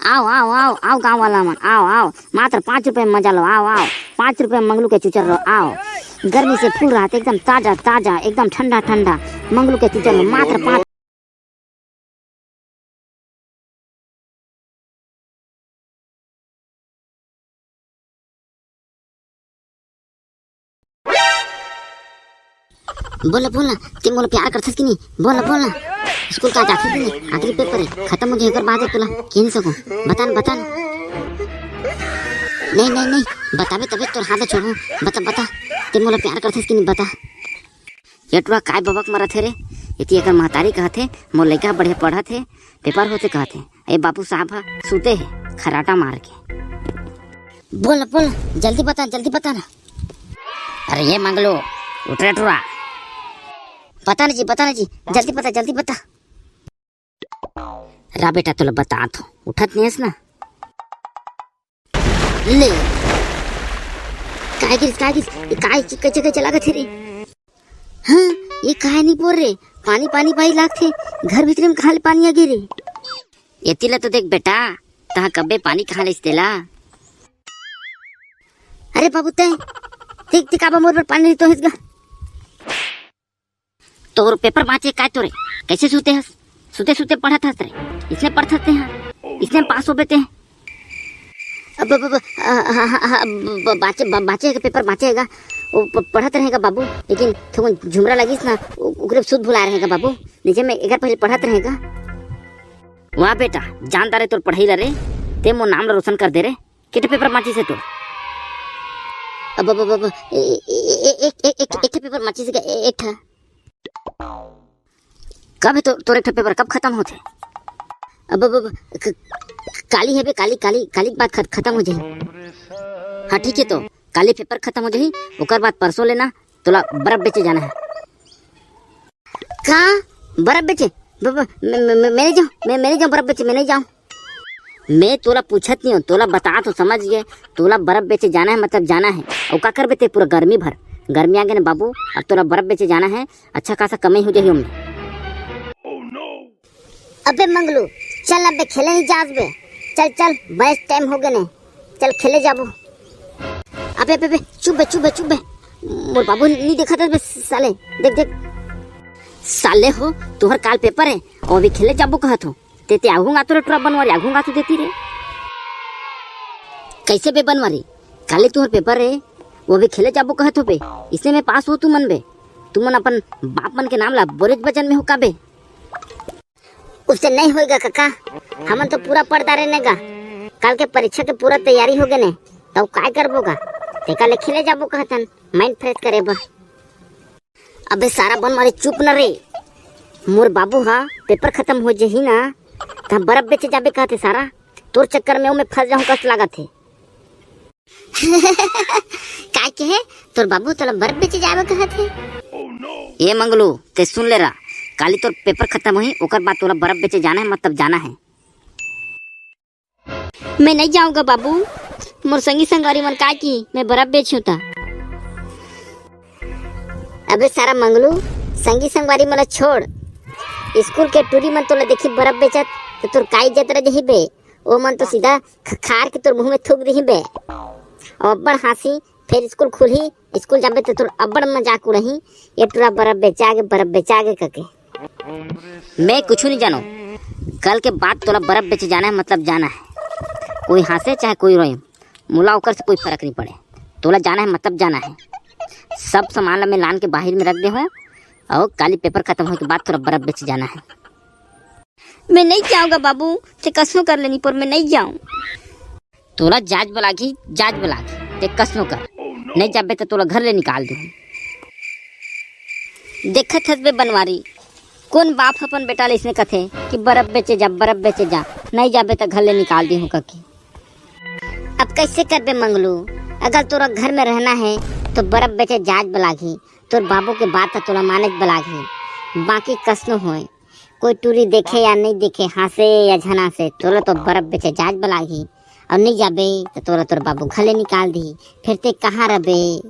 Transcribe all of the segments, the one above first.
आओ आओ आओ आओ गाँव वाला मन आओ आओ, मात्र 5 रुपए में मजा लो। आओ आओ, 5 रुपए में मंगलू के चुचर लो। आओ, गर्मी से फूल रहा था, एकदम ताजा ताजा, एकदम ठंडा ठंडा मंगलू के चुचर लो मात्र 5। बोला बोला, तुम बोलो प्यार करते कि नहीं? बोला बोला, स्कूल का आज आखिरी दिन है, आखिरी पेपर है, खत्म हो जाएगा बाद तुला खेल सको। बता ना बता ना। नहीं नहीं नहीं, बतावे तबे तो हाथ छोड़ो। बता बता, तुम बोलो प्यार करते कि नहीं? बता। ये टुरा काय बबक मरा थे रे, इतनी एक महतारी कहते मोर लड़का बढ़िया पढ़ा थे, पेपर होते कहते ए बाबू साहब सूते है खराटा मार के। बोला बोला, जल्दी बता ना। अरे ये मंगलो उठ रे टुरा, पता नहीं जी, जल्दी बता। रा बेटा तुला बता तो उठत नहीं ना। ले काय चिक्का चला गए रे। हाँ, ये काहे नहीं बोल रे? पानी पाई लागथे, घर भीतर में कहाँ पानी आ गए रे? एतिला तो देख बेटा, तहा कब्बे पानी कहाँ ले देला। अरे बाबू तय देख काबा मोर पर पानी तो हेसगा। तोर पेपर बाँचे काय तोरे, कैसे सूते हस? सूते पढ़त हस रे, इसने पढ़ते हैं, इसने पास हो बेते हैं। अब बाँचे पेपर बाँचेगा, वो पढ़त रहेगा बाबू, लेकिन थोड़ा झुमरा लगिस ना, उगरे सुध भुला रहेगा बाबू, नीचे में एक पहले पढ़त रहेगा। वाह बेटा, जानदार है तोर पढ़ाई ला रे, ते मो नाम ला रोशन कर दे रे। कितने पेपर बाँची से तोर? अब एक पेपर बाँची से, एक था। कब है तोरे पेपर कब खत्म होते? अब काली है बे, काली बात खत्म हो जाए। हाँ ठीक है, तो काली पेपर खत्म हो जाए, ओकर बाद परसों लेना तोला बर्फ बेचे जाना है। कहाँ बर्फ बेचे? मैं नहीं जाऊँ बर्फ बेचे, मैं नहीं जाऊँ। मैं तोला पूछत नहीं हूँ, तोला बता तो समझ गए, तोला बर्फ बेचे जाना है मतलब जाना है। और क्या कर बेते पूरा गर्मी भर, गर्मी आ गए ना बाबू, अब तोरा बर्फ बेचे जाना है, अच्छा खासा कमाई हो जाए हमने। अबे मंगलू चल, अबे खेले नहीं जास बे, चल बस टाइम हो गए ने, चल खेले जाबो। अबे चुप बे, मोर बाबू नहीं देखा था बे साले, देख साले हो, तुहर काल पेपर है और अभी खेले जाबो कहत हो, ते आगूंगा तो टुरा बनवारी आगूंगा तो देती रे। कैसे बे बनवारी? काले तुहर पेपर है, वो भी खेले जाबो कहत हो बे, इसलिए मैं पास हो तू मन बे, तुम मन अपन बाप मन के नाम ला बोरेज बचन में हो का बे? उससे नहीं होएगा काका, हमन तो पूरा पढ़ता रहने का, कल के परीक्षा के पूरा तैयारी हो गए ने, तब काय करबोगा? तेका ले खेले जाबो कहतन, माइंड फ्रेश करे बा। अबे सारा बन मारे चुप न रे, मोर बाबू हा पेपर खत्म हो जही ना, ता बर्फ बेचे जाबे कहते सारा, तोर चक्कर में मैं फंस जाऊं कस लागत है। काय कहे तोर बाबू तोला बर्फ बेचे जाबे कहते? ये मंगलू ते सुन ले रहा, काली तोर पेपर खत्म हुई, ओकर बाद तोला बर्फ बेचे जाना है मतलब जाना है। मैं नहीं जाऊंगा बाबू, मोर संगी संगवारी मन का की मैं बर्फ बेचूं ता। अबे सारा मंगलू, संगी संगवारी मन छोड़, स्कूल के टूरी मन तोला देखी बर्फ बेचत तो तोर का इज्जत रह जही बे, ओ मन तो सीधा खार के तोर मुंह में थूक दही बे। और अब्बड़ हंसी, फिर स्कूल खुली, स्कूल जाबे तो तोर अब्बड़ मजाक उड़ही, ये टूरा बर्फ बेचागे करके। मैं कुछ नहीं जानो, कल के बाद तोला बर्फ बेचे जाना है मतलब जाना है, कोई हंसे चाहे कोई रोए, मुला होकर से कोई फर्क नहीं पड़े, तोला जाना है मतलब जाना है। सब सामान मैं लान के बाहर में रख दे हूँ, और काली पेपर खत्म होने के बाद तोरा बर्फ बेचे जाना है। मैं नहीं जाऊंगा बाबू, ते कसनो कर लेनी पर मैं नहीं जाऊं। तोला जाज बुलागी ते कसनो कर, नहीं जाबे तो तोला घर ले निकाल दूँ। देखत हस बे बनवारी, कौन बाप अपन बेटा ले इसने कथे कि बर्फ बेचे जा, नहीं जाबे तो घर ले निकाल दी हूँ कके। अब कैसे कर बे मंगलू, अगर तोरा घर में रहना है तो बर्फ बेचे जाज बलागी, तोर बाबू के बात तो तोला माने बलागी, बाकी कसनो होए, कोई टूरी देखे या नहीं देखे, हंसे या झना से, तोला तो बर्फ बेचे जाज बलागी, और नहीं जाबे तो तोरा तोर बाबू घर ले निकाल दी, फिर ते कहाँ रबे?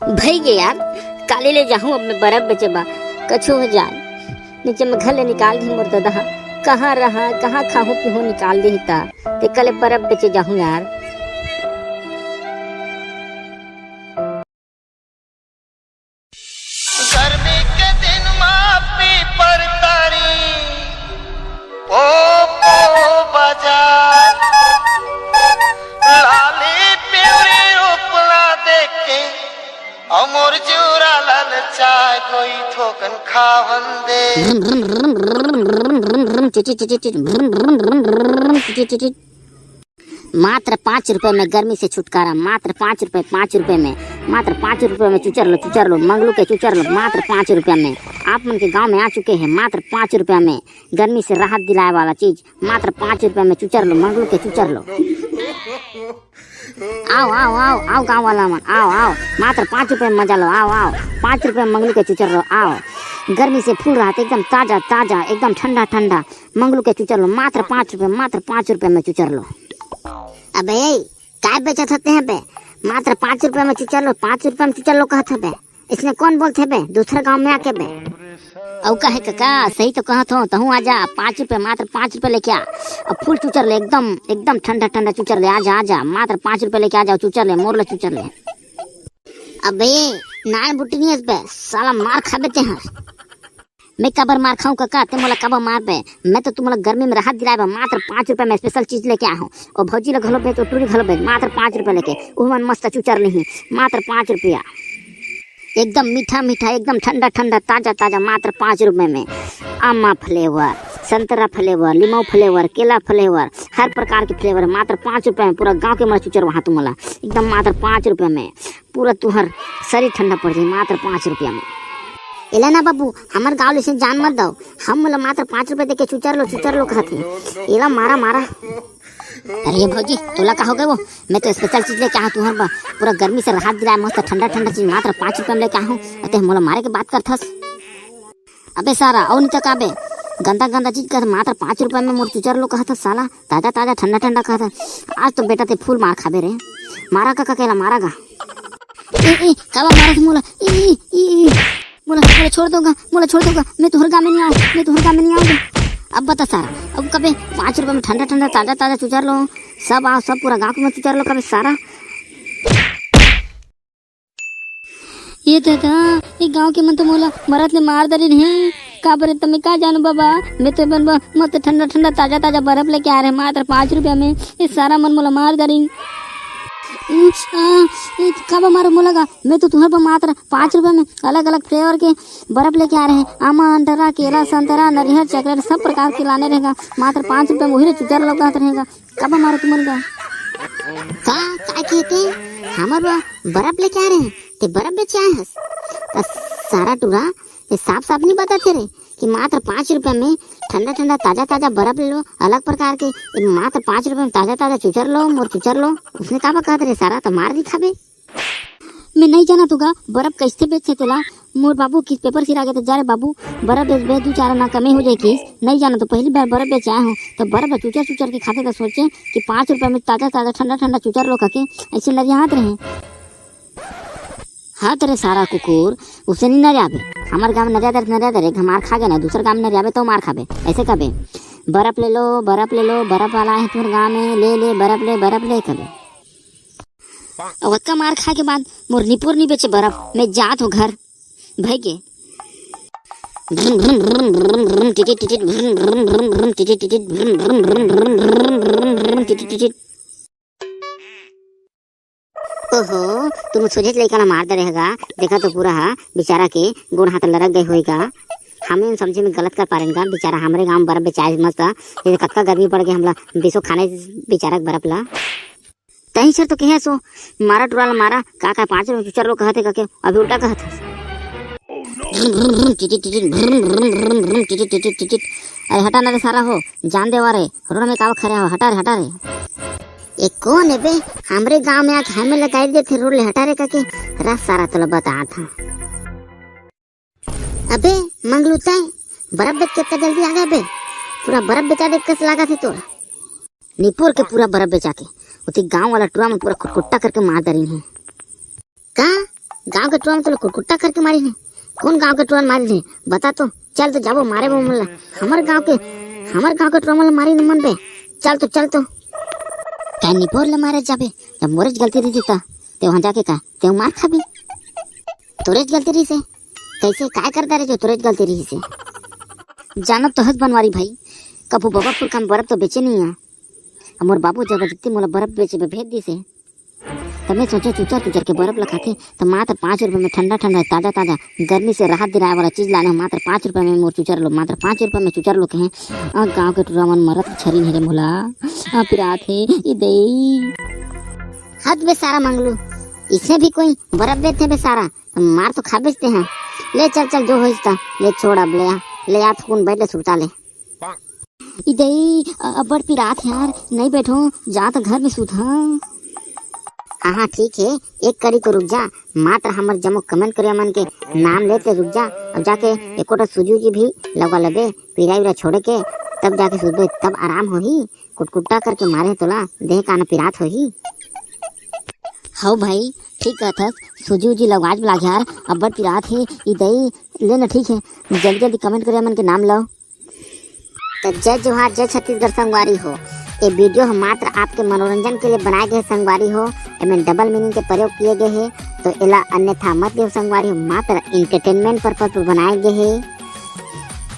भाई गे यार, काले ले जाऊँ अब मैं बर्फ बेचे बा, कछु हो जाए, नीचे में घर ले निकाल दी मोर दादा, कहाँ रहा, कहाँ खाहू पीहू निकाल दी था ते कल बर्फ बेचे जाऊँ यार। गर्मी के दिन मापी पर तारी ओ बाजार लाली प्यूरी रूपला देखे अमर जूरा लाल चाय कोई ठोकन खावन दे। मात्र 5 रुपए में गर्मी से छुटकारा, मात्र 5 रुपए, 5 रुपए में, मात्र 5 रुपए में चुचर लो मंगलू के चुचर लो, मात्र 5 रुपया में। आप मन के गांव में आ चुके हैं, मात्र 5 रुपया में गर्मी से राहत दिलाए वाला चीज, मात्र 5 रुपया में चुचर लो मंगलू के चुचर लो। आओ आओ आओ आओ गाँव वाला मन, आओ आओ, मात्र 5 रुपए में मजा लो, आओ आओ, 5 रुपए में मंगलू के चुचर लो। आओ, गर्मी से फूल रहा था एकदम ताजा ताजा, एकदम ठंडा ठंडा मंगलू के चुचर लो, मात्र 5 रुपए, मात्र 5 रुपए में चुचर लो। अबे काय बेचत होते हैं बे, मात्र 5 रुपए में चुचर लो, 5 रुपए में चुचर लो कहत है बे, इसमें कौन बोलते बे दूसरे गांव में आके बे। औ कहे काका सही तो कहत हो, तहू आजा, 5 रुपए, मात्र 5 रुपए लेके आ, अब फुल चुचर ले, एकदम एकदम ठंडा ठंडा चुचर ले, आजा आजा, मात्र 5 रुपए लेके आ जाओ, चुचर ले, मोर ले चुचर ले। अबे नान बुटनी है बे, साला मार खाबे ते हैं। मैं कबर मार खाऊं काका, ते मोला कबर मार बे, मैं तो तुम्हारा गर्मी में राहत दिलाए बे, मात्र 5 रुपए में स्पेशल चीज लेके आया हूँ। और भौजी लोग घलो बे तो टूरी घलो बे, मात्र 5 रुपए लेके, उहमन मस्त चुचर नहीं, मात्र 5 रुपया, एकदम मीठा मीठा, एकदम ठंडा ठंडा, ताजा ताजा, मात्र 5 रुपए में। आमा फ्लेवर, संतरा फ्लेवर, लीमो फ्लेवर, केला फ्लेवर, हर प्रकार के फ्लेवर, मात्र 5 रुपए में। पूरा गाँव के मला चुचर वहाँ तुम्हारा एकदम मात्र 5 रुपए में, पूरा तुहर शरीर ठंडा पड़ जाए, मात्र 5 रुपया में। एला ना बाबू, हमार गाँव से जान मत दो, हम मोला मात्र 5 रुपए देके चुचर लो कहते, एला मारा मारा। अरे ये भौजी तोला का हो गए वो, मैं तो स्पेशल चीज लेके आया तुम्हार पूरा गर्मी से राहत दिलाया, मस्त ठंडा ठंडा चीज, मात्र 5 रुपए में लेके आया हूँ, अते मोला मारे के बात करथस। अबे सारा और नहीं तक आबे, गंदा गंदा चीज कहता, मात्र 5 रुपए में मोर चुचर लो कहता, साला ताजा ताजा ठंडा ठंडा कहता। आज तो बेटा ते फूल मार खाबे रे, मारा का केला मारा गा, काबा मारा मोला, मोला छोड़ दोगा, मैं तुहर गाँव में नहीं आऊंगा। अब बता सारा, अब कभी 5 रुपए में ठंडा ठंडा ताजा ताजा चुचर लो, सब आओ, सब पूरा गाँव में चुचर लो कभी सारा। ये दादा, ये गाँव के मन तो मोला मरत ले मार दरी नहीं, का बरे तमें का जानू बाबा, मैं तो बनबा मस्त ठंडा ठंडा ताजा ताजा बर्फ लेके आ रहे, मात्र 5 रुपया में, ये सारा मन मोला मार दरी। काबा मारो मोलगा, मैं तो तुम्हारे पर मात्र 5 रुपए में अलग अलग फ्लेवर के बर्फ लेके आ रहे हैं, आमा, अंतरा, केला, संतरा, नारियल, चॉकलेट, सब प्रकार के लाने रहेगा, मात्र 5 रुपए में वही चुचर लोग रहेगा। काबा मारो तुम्हारा का कहते हमारे बर्फ लेके आ रहे हैं, ते बर्फ बेचे आए हैं सारा टूरा, ये साफ साफ नहीं बताते रे कि मात्र 5 रुपए में ठंडा ठंडा ताजा ताजा बर्फ ले लो, अलग प्रकार के, मात्र 5 रुपए में ताजा ताजा चुचर लो, मोर चुचर लो। उसने कहा कहते रे सारा, तो मार दी खाबे। मैं नहीं जाना तुगा बर्फ कैसे बेचे तोला, मोर बाबू किस पेपर सिरा गए, जा रे बाबू बर्फ बेच बे, 2-4 ना कमी हो जाए किस, नहीं जाना तो पहली बार बर्फ बेचे आया हूँ, तो बर्फ चुचर चुचर के खाते तो सोचे कि 5 रुपए में ताजा ताजा ठंडा ठंडा चुचर लो करके ऐसे लरियात रहे। हाँ तेरे सारा कुकुर, उसे नहीं नरियाबे, हमारे गाँव में नरिया दे, हमार खा गए ना, दूसरे गाँव में नरियाबे तो मार खाबे, ऐसे कबे बर्फ ले लो, बर्फ वाला है तुम्हारे गाँव में, ले बर्फ ले कबे। और का मार खा के बाद मोर निपुर नहीं बेचे बर्फ, मैं जात हूँ घर भाई के। ओहो, तुम सोचे लड़का ना मार दे रहेगा, देखा तो पूरा बेचारा के गोड़ हाथ लड़क गए होएगा, हमें समझे में गलत कर पा रहे हैं बेचारा, हमारे गाँव बर्फ बेचाए मस्त, ये कतका गर्मी पड़ गई हमला बेसो खाने बेचारा बर्फ ला, तही सर तो कहे सो मारा टुरा मारा का 5 रुपए चुचर लो कहते का, अभी उल्टा कहते। अरे हटा ना रे सारा हो, जान दे वारे रोड में कावा खड़े हो, हटा रे ये कौन है बे, हमरे गांव में आके हमें लगाई दे थे रोड ले, हटा रे करके रस सारा तो बता था। अबे मंगलूता बर्फ बेच कितना जल्दी आ गए बे, पूरा बर्फ बेचा दे कस लगा थे तोरा, निपुर के पूरा बर्फ बेचा के उसी गांव वाला टुरा में पूरा कुटकुट्टा करके मार दरी है। का गांव के टुरा में तो कुटकुट्टा करके मारी है, कौन गांव के टुरा मारी है बता तो, चल तो जाबो मारे वो मुल्ला, हमारे गांव के हमार गांव के ट्रोमल मारी न मन बे। चल तो क्या निपोर ले मारे जाबे। जब मोरेज गलती रही था ते वहां जाके का ते मार खाबी। तोरेज गलती रही से कैसे काय करता रे जो तोरेज गलती रही से। जानो तो हस बनवारी भाई कबू बाबापुर का बर्फ तो बेचे नहीं है। मोर बाबू जबरदस्ती मोला बर्फ बेचे पे भेज दी से। तब मैं सोचे चुचर के बर्फ लखाते तो मात्र 5 रुपये में ठंडा ताजा गर्मी से राहत दिलाने वाला चीज लाने मात्र 5 रुपये में मोर चुचर लो मात्र 5 रुपये में चुचर लो कहें। गाँव के टूरावन मरत छरी नहीं रे मोला पिरात है इदई हद बे सारा मंगलू। इसे भी कोई बर्फ देते बे सारा मार तो खा बेचते हैं। ले चल जो होता ले छोड़ अब ले आ थून बैठ ले सुता ले इदई बड़ पिरात यार नहीं बैठो जा तो घर में सुधा। हाँ ठीक है एक कड़ी को रुक जा मात्र हमर जमो कमेंट करे मन के नाम लेते रुक जा। अब जाके एकोटा सुजू जी भी लगा लेबे पिराई छोड़े के तब जाके सुबह तब आराम होही। कुटकुट्टा करके मारे तोला देह का न पिरात होही। हाँ भाई ठीक कहता सुजू जी लगवाज बुला यार अब बड़ पिरात है इदई लेना ठीक है जल्दी कमेंट करे मन के नाम लो। तो जय जोहार जय छत्तीसगढ़ संगवारी हो। ये वीडियो मात्र आपके मनोरंजन के लिए बनाए गए संगवारी हो। इसमें डबल मीनिंग के प्रयोग किए गए हैं तो इला अन्यथा मत देव संगवारी हो। मात्र इंटरटेनमेंट पर्पज पर बनाए गए हैं।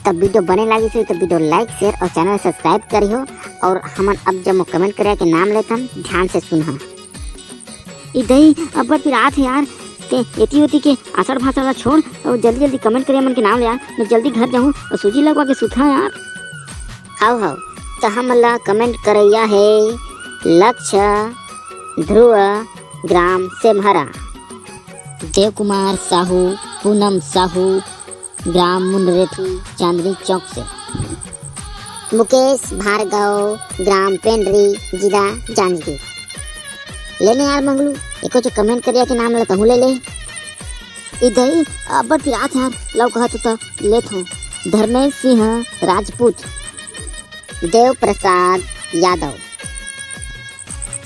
तब वीडियो बने लगी से तो वीडियो लाइक शेयर और चैनल सब्सक्राइब करी हो। और हम अब जब कमेंट करे के नाम लेते हम ध्यान से सुन इदई अब फिर रात है यार ते एती होती के आषाढ़ भाषा छोड़ और जल्दी कमेंट करे मन के नाम ले यार। मैं जल्दी घर जाऊँ और सूजी लगवा के सुथा यार। हाँ तो हम कमेंट करैया है लक्ष्य ध्रुव ग्राम सेमहरा देव कुमार साहू पूनम साहू ग्राम मुंडरेठी चांदनी चौक से मुकेश भार्गव ग्राम पेंडरी जिला जांजगीर लेने यार मंगलू एको जो कमेंट करिया के नाम लेता हूँ ले इधर अब रात यार लव कहत तो लेत हूँ। धर्मेश सिंह राजपूत देव प्रसाद यादव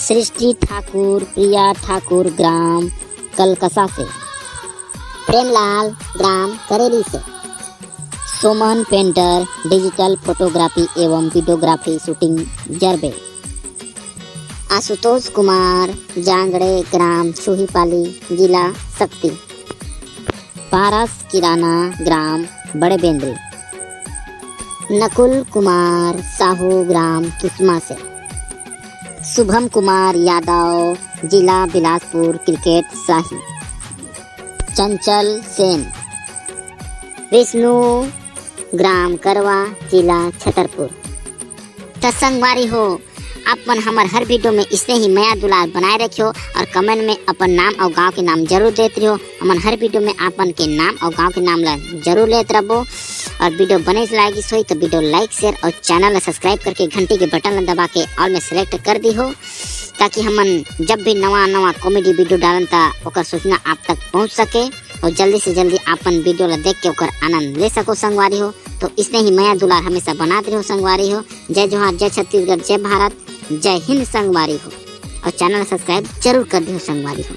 सृष्टि ठाकुर प्रिया ठाकुर ग्राम कलकसा से प्रेमलाल ग्राम करेली से सोमन पेंटर डिजिटल फोटोग्राफी एवं वीडियोग्राफी शूटिंग जरबे आशुतोष कुमार जांगड़े ग्राम सुहीपाली जिला शक्ति पारस किराना ग्राम बड़े बेंद्री नकुल कुमार साहू ग्राम किस्मा से शुभम कुमार यादव जिला बिलासपुर क्रिकेट शाही चंचल सेन विष्णु ग्राम करवा जिला छतरपुर। तो संगवारी हो अपन हमार हर वीडियो में इसने ही माया दुलार बनाए रखियो और कमेंट में अपन नाम और गांव के नाम जरूर देते रहो। हमार हर वीडियो में अपन के नाम और गांव के नाम ला जरूर लेते रहो। और वीडियो बने से लागी सोई तो वीडियो लाइक शेयर और चैनल सब्सक्राइब करके घंटी के बटन दबा के ऑल में सेलेक्ट कर दी हो ताकि हमन जब भी नवा कॉमेडी वीडियो डालन ता ओकर सूचना आप तक पहुंच सके और जल्दी से जल्दी अपन वीडियो ला देख के ओकर आनंद ले सको संगवारी हो। तो इसने ही माया दुलार हमेशा बनाते रहो संगवारी हो। जय जोहार जय छत्तीसगढ़ जय भारत जय हिंद संगवारी हो। और चैनल सब्सक्राइब जरूर कर दी हो संगवारी हो।